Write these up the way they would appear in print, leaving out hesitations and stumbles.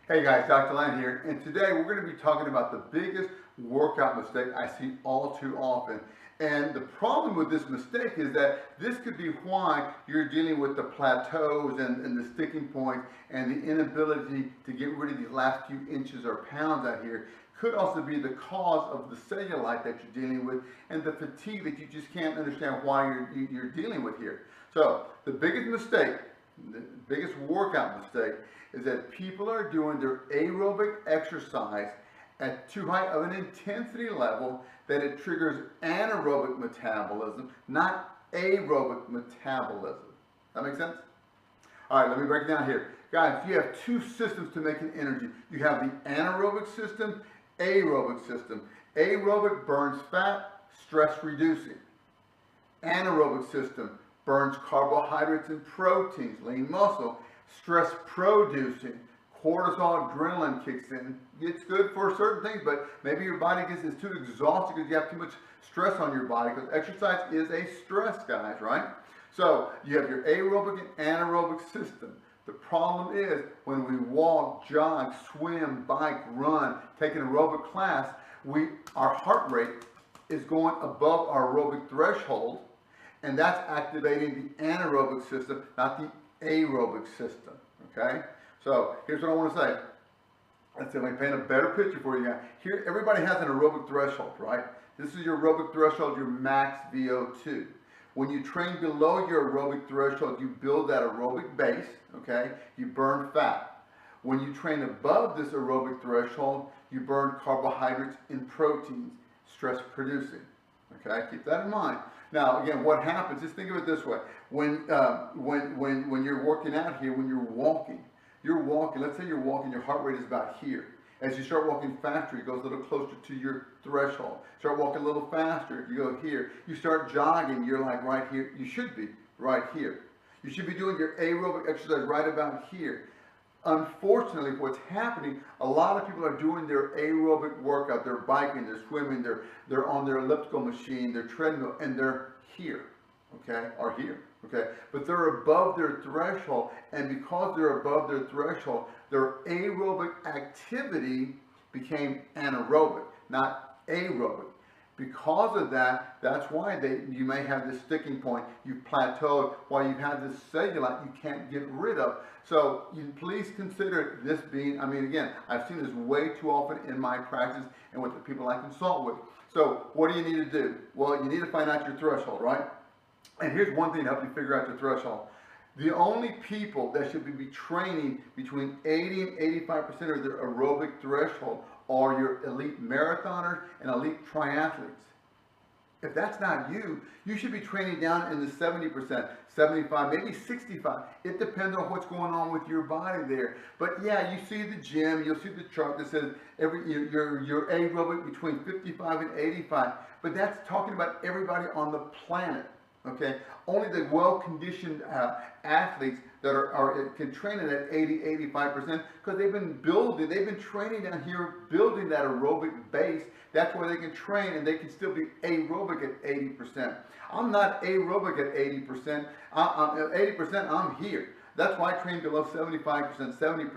Hey guys, Dr. Len here, and today we're going to be talking about the biggest workout mistake I see all too often. And the problem with this mistake is that this could be why you're dealing with the plateaus and the sticking points and the inability to get rid of these last few inches or pounds out here. Could also be the cause of the cellulite that you're dealing with and the fatigue that you just can't understand why you're dealing with here. So the biggest mistake, the biggest workout mistake, is that people are doing their aerobic exercise at too high of an intensity level that it triggers anaerobic metabolism, not aerobic metabolism. That make sense? All right, let me break it down here. Guys, you have two systems to make an energy. You have the anaerobic system, aerobic system. Aerobic burns fat, stress reducing. Anaerobic system burns carbohydrates and proteins, lean muscle, stress producing. Cortisol, adrenaline kicks in. It's good for certain things, but maybe your body gets too exhausted because you have too much stress on your body, because exercise is a stress, guys, right? So you have your aerobic and anaerobic system. The problem is when we walk, jog, swim, bike, run, take an aerobic class, our heart rate is going above our aerobic threshold, and that's activating the anaerobic system, not the aerobic system, okay? So here's what I want to say. Let's see if I can paint a better picture for you guys. Here, everybody has an aerobic threshold, right? This is your aerobic threshold, your max VO2. When you train below your aerobic threshold, you build that aerobic base, okay? You burn fat. When you train above this aerobic threshold, you burn carbohydrates and proteins, stress producing, okay? Keep that in mind. Now, again, what happens, just think of it this way. When you're working out here, when you're walking, let's say you're walking, your heart rate is about here. As you start walking faster, it goes a little closer to your threshold. Start walking a little faster, you go here. You start jogging, you're like right here. You should be right here. You should be doing your aerobic exercise right about here. Unfortunately, what's happening, a lot of people are doing their aerobic workout. They're biking, they're swimming, they're on their elliptical machine, their treadmill, and they're here, okay, or here. Okay, but they're above their threshold, and because they're above their threshold, their aerobic activity became anaerobic, not aerobic. Because of that, that's why you may have this sticking point. You've plateaued while you have this cellulite you can't get rid of. So please consider this being, I mean, again, I've seen this way too often in my practice and with the people I consult with. So what do you need to do? Well, you need to find out your threshold, right? And here's one thing to help you figure out your threshold. The only people that should be training between 80 and 85% of their aerobic threshold are your elite marathoners and elite triathletes. If that's not you, you should be training down in the 70%, 75, maybe 65. It depends on what's going on with your body there. But yeah, you see the gym, you'll see the chart that says your aerobic between 55 and 85. But that's talking about everybody on the planet. Okay, only the well-conditioned athletes that can train it at 80, 85% because they've been training down here, building that aerobic base. That's where they can train and they can still be aerobic at 80%. I'm not aerobic at 80%. 80%, I'm here. That's why I train below 75%, 70%,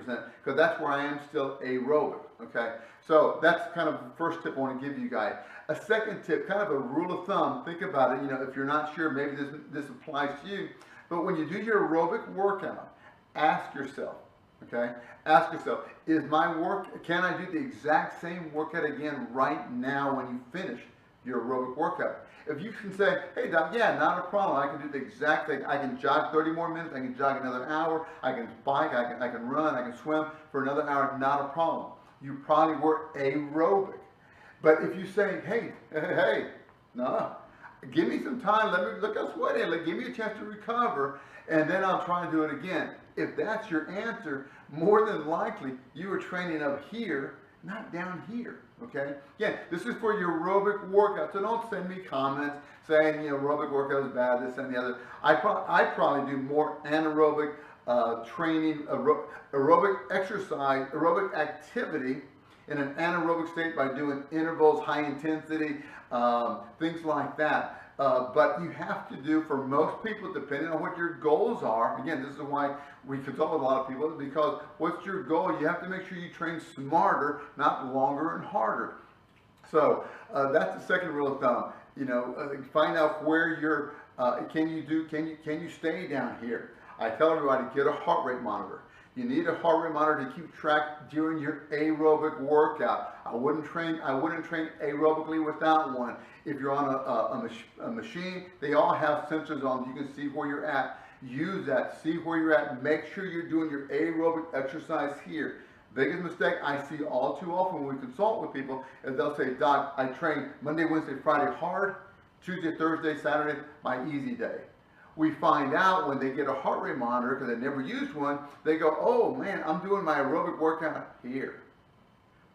because that's where I am still aerobic, okay? So that's kind of the first tip I want to give you guys. A second tip, kind of a rule of thumb, think about it, if you're not sure, maybe this applies to you, but when you do your aerobic workout, ask yourself, okay? Ask yourself, can I do the exact same workout again right now when you finish your aerobic workout? If you can say, hey doc, yeah, not a problem, I can do the exact thing. I can jog 30 more minutes, I can jog another hour, I can bike, I can run, I can swim for another hour, not a problem. You probably were aerobic. But if you say, hey, no, give me some time, look how sweaty, give me a chance to recover, and then I'll try and do it again. If that's your answer, more than likely you were training up here, not down here, okay? Again, this is for your aerobic workout, so don't send me comments saying, aerobic workout is bad, this and the other. I probably do more anaerobic training, aerobic exercise, aerobic activity in an anaerobic state by doing intervals, high intensity, things like that. But you have to do, for most people, depending on what your goals are, again, this is why we consult with a lot of people, because what's your goal? You have to make sure you train smarter, not longer and harder. So that's the second rule of thumb. You know, find out where you're, can you stay down here? I tell everybody, get a heart rate monitor. You need a heart rate monitor to keep track during your aerobic workout. I wouldn't train aerobically without one. If you're on a machine, they all have sensors on them. You can see where you're at. Use that. See where you're at. Make sure you're doing your aerobic exercise here. Biggest mistake I see all too often when we consult with people is they'll say, Doc, I train Monday, Wednesday, Friday hard, Tuesday, Thursday, Saturday, my easy day. We find out when they get a heart rate monitor, because they never used one, they go, oh man, I'm doing my aerobic workout here.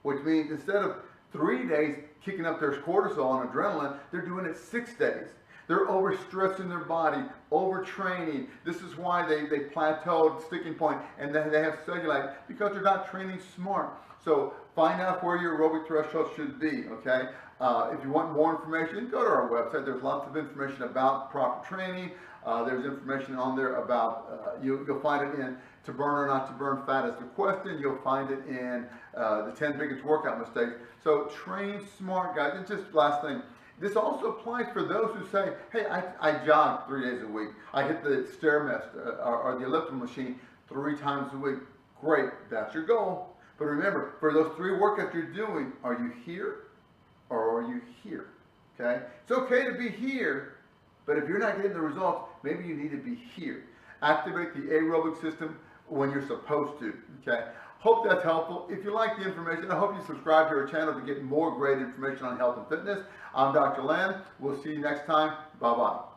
Which means instead of 3 days kicking up their cortisol and adrenaline, they're doing it 6 days. They're overstressing their body, overtraining. This is why they plateaued, sticking point, and then they have cellulite, because they're not training smart. So find out where your aerobic threshold should be, okay? If you want more information, go to our website. There's lots of information about proper training. There's information on there about, you'll find it in To Burn or Not to Burn Fat is the question. You'll find it in the 10 biggest workout mistakes. So train smart, guys. And just last thing, this also applies for those who say, hey, I jog 3 days a week. I hit the Stairmaster or the elliptical machine 3 times a week. Great, that's your goal. But remember, for those 3 workouts you're doing, are you here or are you here? Okay? It's okay to be here, but if you're not getting the results, maybe you need to be here. Activate the aerobic system when you're supposed to. Okay? Hope that's helpful. If you like the information, I hope you subscribe to our channel to get more great information on health and fitness. I'm Dr. Len. We'll see you next time. Bye-bye.